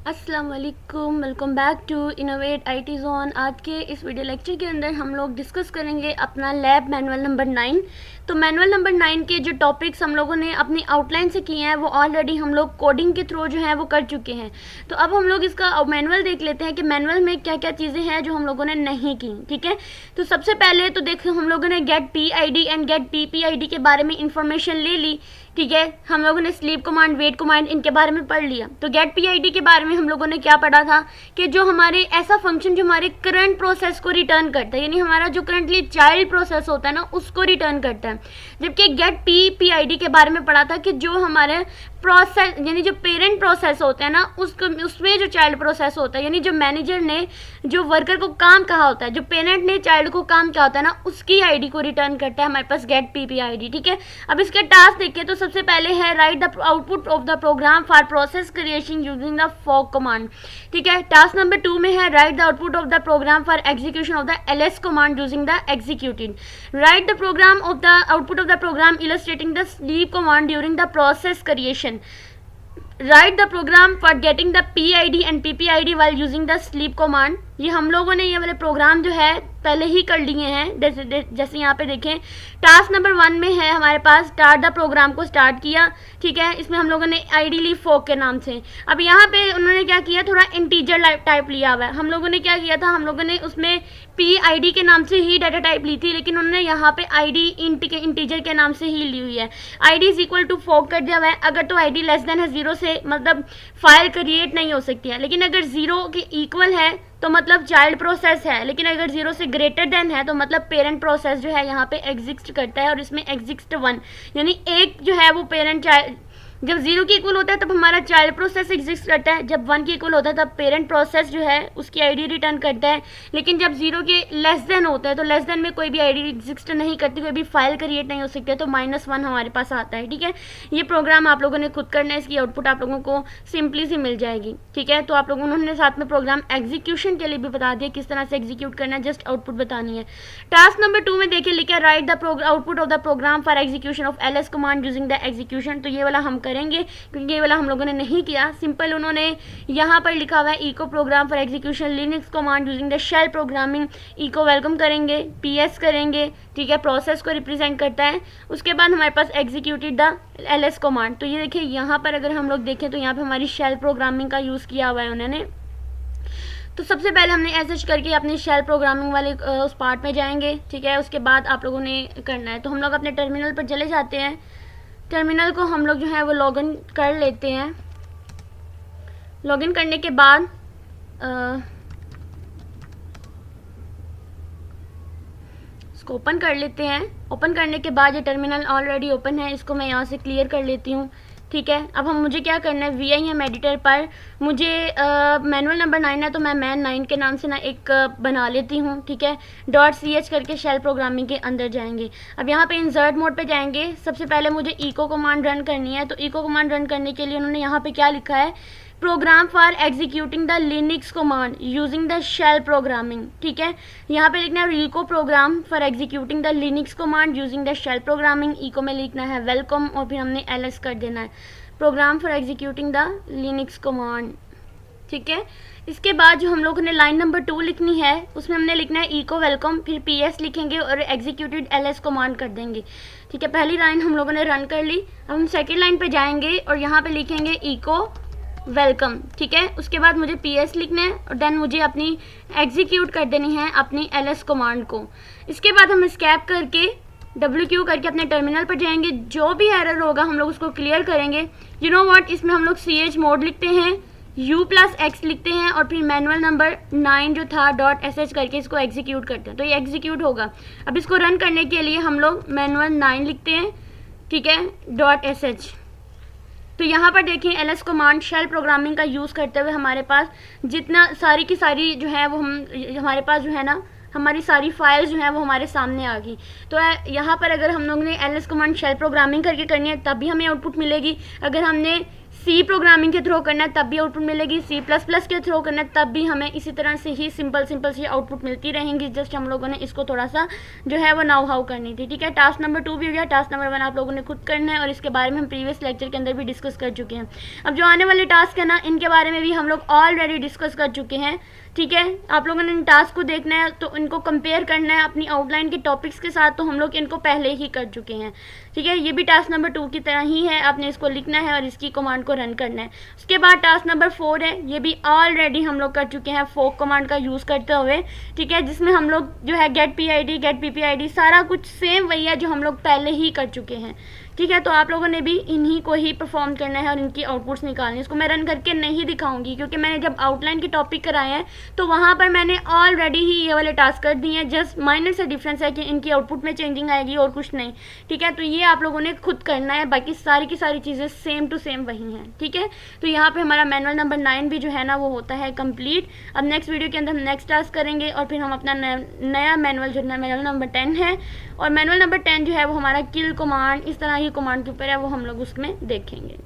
अस्सलाम वालेकुम, welcome back to innovate IT zone. आज के इस वीडियो लेक्चर के अंदर हम लोग डिस्कस करेंगे अपना लैब मैनुअल नंबर 9। तो मैनुअल नंबर 9 के जो टॉपिक्स हम लोगों ने अपनी आउटलाइन से किए हैं वो ऑलरेडी हम लोग कोडिंग के थ्रू जो है वो कर चुके हैं। तो अब हम लोग इसका मैनुअल देख लेते हैं कि मैनुअल में क्या क्या चीज़ें हैं जो हम लोगों ने नहीं की। ठीक है, तो सबसे पहले तो देखो हम लोगों ने get P I D and get P P I D के बारे में इंफॉर्मेशन ले ली। ठीक है, हम लोगों ने स्लीप कमांड, वेट कमांड, इनके बारे में पढ़ लिया। तो गेट पीआईडी के बारे में हम लोगों ने क्या पढ़ा था कि जो हमारे ऐसा फंक्शन जो हमारे करंट प्रोसेस को रिटर्न करता है, यानी हमारा जो करंटली चाइल्ड प्रोसेस होता है ना उसको रिटर्न करता है। जबकि गेट पीआईडी के बारे में पढ़ा था कि जो हमारे प्रोसेस यानी जो पेरेंट प्रोसेस होते हैं ना उसमें जो चाइल्ड प्रोसेस होता है, यानी जो मैनेजर ने जो वर्कर को काम कहा होता है, जो पेरेंट ने चाइल्ड को काम किया होता है ना उसकी आईडी को रिटर्न करता है हमारे पास गेट पीपीआईडी। ठीक है, अब इसके टास्क देखें तो सबसे पहले है write the output of the program for process creation using the fork command. ठीक है, टास्क नंबर 2 में है write the output of the program for execution of the LS command using the executed. Write the program of the output of the program illustrating the sleep command during the process creation. Write the program for getting the PID and PPID while using the sleep command. ये हम लोगों ने ये वाले programme जो है पहले ही कर लिए हैं। जैसे यहाँ पे देखें टास्क नंबर 1 में है हमारे पास स्टार्ट द प्रोग्राम को स्टार्ट किया। ठीक है, इसमें हम लोगों ने आईडी ली फोक के नाम से। अब यहाँ पे उन्होंने क्या किया, थोड़ा इंटीजर टाइप लिया हुआ है। हम लोगों ने क्या किया था, हम लोगों ने उसमें PID के नाम से ही डाटा टाइप ली थी, लेकिन उन्होंने यहाँ पे ID इंटीजर के नाम से ही ली हुई है। ID इज इक्वल टू फोक कर दिया हुआ है। अगर तो ID लेस देन है 0 से मतलब फाइल क्रिएट नहीं हो सकती है, लेकिन अगर 0 के इक्वल है तो मतलब चाइल्ड प्रोसेस है, लेकिन अगर 0 से ग्रेटर देन है तो मतलब पेरेंट प्रोसेस जो है यहाँ पे एग्जिस्ट करता है। और इसमें एग्जिस्ट 1 यानी एक जो है वो पेरेंट चाइल्ड, जब 0 के इक्वल होता है तब हमारा चाइल्ड प्रोसेस एग्जिस्ट करता है, जब 1 के इक्वल होता है तब पेरेंट प्रोसेस जो है उसकी आईडी रिटर्न करता है। लेकिन जब 0 के लेस देन होता है तो लेस देन में कोई भी आईडी एग्जिस्ट नहीं करती, कोई भी फाइल क्रिएट नहीं हो सकती है, तो -1 हमारे पास आता है। ठीक है, ये प्रोग्राम आप लोगों ने खुद करना है, इसकी आउटपुट आप लोगों को सिंपली सी मिल जाएगी। ठीक है, तो आप लोगों ने साथ में प्रोग्राम एग्जीक्यूशन के लिए भी बता दिया किस तरह से एग्जीक्यूट करना है, जस्ट आउटपुट बतानी है। टास्क नंबर 2 में देखिए लिखा write the output of the program for execution of LS command using the execution. तो ये वाला हम करेंगे क्योंकि ये वाला हम लोगों ने नहीं किया। सिंपल उन्होंने यहाँ पर लिखा हुआ है echo program for execution Linux command using the shell programming. Echo welcome करेंगे, PS करेंगे। ठीक है, प्रोसेस को रिप्रेजेंट करता है। उसके बाद हमारे पास एग्जीक्यूटेड द LS कमांड। तो ये देखिए यहाँ पर अगर हम लोग देखें तो यहाँ पर हमारी शेल प्रोग्रामिंग का यूज़ किया हुआ है उन्होंने। तो सबसे पहले हमने ऐसे करके अपने शेल प्रोग्रामिंग वाले उस पार्ट में जाएंगे। ठीक है, उसके बाद आप लोगों ने करना है। तो हम लोग अपने टर्मिनल पर चले जाते हैं। टर्मिनल को हम लोग जो है वो लॉगिन कर लेते हैं। लॉगिन करने के बाद इसको ओपन कर लेते हैं। ओपन करने के बाद ये टर्मिनल ऑलरेडी ओपन है, इसको मैं यहाँ से क्लियर कर लेती हूँ। ठीक है, अब मुझे क्या करना है, VIM एडिटर पर मुझे मैनुअल नंबर 9 है तो मैं मैन 9 के नाम से ना एक बना लेती हूँ। ठीक है, .ch करके शेल प्रोग्रामिंग के अंदर जाएंगे। अब यहाँ पे इंसर्ट मोड पे जाएंगे। सबसे पहले मुझे इको कमांड रन करनी है। तो इको कमांड रन करने के लिए उन्होंने यहाँ पे क्या लिखा है, program for executing the Linux command using the shell programming. ठीक है, यहाँ पे लिखना है echo program for executing the Linux command using the shell programming. Echo में लिखना है वेलकम और फिर हमने LS कर देना है, program for executing the Linux command. ठीक है, इसके बाद जो हम लोगों ने लाइन नंबर 2 लिखनी है उसमें हमने लिखना है इको वेलकम, फिर PS लिखेंगे और एग्जीक्यूटेड LS कमांड कर देंगे। ठीक है, पहली लाइन हम लोगों ने रन कर ली। अब हम सेकेंड लाइन पे जाएंगे और यहाँ पे लिखेंगे इको वेलकम। ठीक है, उसके बाद मुझे PS लिखना है और देन मुझे अपनी एग्जीक्यूट कर देनी है अपनी LS कमांड को। इसके बाद हम स्कैप करके WQ करके अपने टर्मिनल पर जाएंगे। जो भी एरर होगा हम लोग उसको क्लियर करेंगे। यू नो व्हाट, इसमें हम लोग CH मोड लिखते हैं, U+X लिखते हैं और फिर मैनुअल नंबर 9 जो था .sh करके इसको एग्जीक्यूट करते हैं। तो ये एग्जीक्यूट होगा। अब इसको रन करने के लिए हम लोग मैनुअल 9 लिखते हैं। ठीक है, .sh। तो यहाँ पर देखें LS कमांड शेल प्रोग्रामिंग का यूज़ करते हुए हमारे पास जितना सारी की सारी जो है वो हमारे पास जो है ना हमारी सारी फाइल्स जो है वो हमारे सामने आ गई। तो यहाँ पर अगर हम लोग ने LS कमांड शेल प्रोग्रामिंग करके करनी है तब भी हमें आउटपुट मिलेगी। अगर हमने सी प्रोग्रामिंग के थ्रू करना है तब भी आउटपुट मिलेगी, सी प्लस प्लस के थ्रू करना है तब भी हमें इसी तरह से ही सिंपल सी आउटपुट मिलती रहेंगी। जस्ट हम लोगों ने इसको थोड़ा सा जो है वो नाउ हाउ करनी थी, ठीक है। टास्क नंबर 2 भी हो गया, टास्क नंबर 1 आप लोगों ने खुद करना है और इसके बारे में हम प्रीवियस लेक्चर के अंदर भी डिस्कस कर चुके हैं। अब जो आने वाले टास्क है ना, इनके बारे में भी हम लोग ऑलरेडी डिस्कस कर चुके हैं, ठीक है। आप लोगों ने इन टास्क को देखना है तो इनको कंपेयर करना है अपनी आउटलाइन के टॉपिक्स के साथ, तो हम लोग इनको पहले ही कर चुके हैं, ठीक है। ये भी टास्क नंबर 2 की तरह ही है, आपने इसको लिखना है और इसकी कमांड को रन करना है। उसके बाद टास्क नंबर 4 है, ये भी ऑलरेडी हम लोग कर चुके हैं फोक कमांड का यूज़ करते हुए, ठीक है, जिसमें हम लोग जो है गेट PID गेट PPID सारा कुछ सेम वही है जो हम लोग पहले ही कर चुके हैं, ठीक है। तो आप लोगों ने भी इन्हीं को ही परफॉर्म करना है और इनकी आउटपुट्स निकालनी है। इसको मैं रन करके नहीं दिखाऊंगी क्योंकि मैंने जब आउटलाइन के टॉपिक कराए हैं तो वहाँ पर मैंने ऑलरेडी ही ये वाले टास्क कर दिए हैं, जस्ट माइनर से डिफरेंस है कि इनकी आउटपुट में चेंजिंग आएगी और कुछ नहीं, ठीक है। तो ये आप लोगों ने खुद करना है, बाकी सारी की सारी चीज़ें सेम टू सेम वही हैं, ठीक है। तो यहाँ पर हमारा मैनुअल नंबर 9 भी जो है ना वो होता है कंप्लीट। अब नेक्स्ट वीडियो के अंदर हम नेक्स्ट टास्क करेंगे और फिर हम अपना नया मैनुअल जो मैनुअल नंबर 10 है, और मैनुअल नंबर 10 जो है वो हमारा किल कमांड, इस तरह की कमांड के ऊपर है, वो हम लोग उसमें देखेंगे।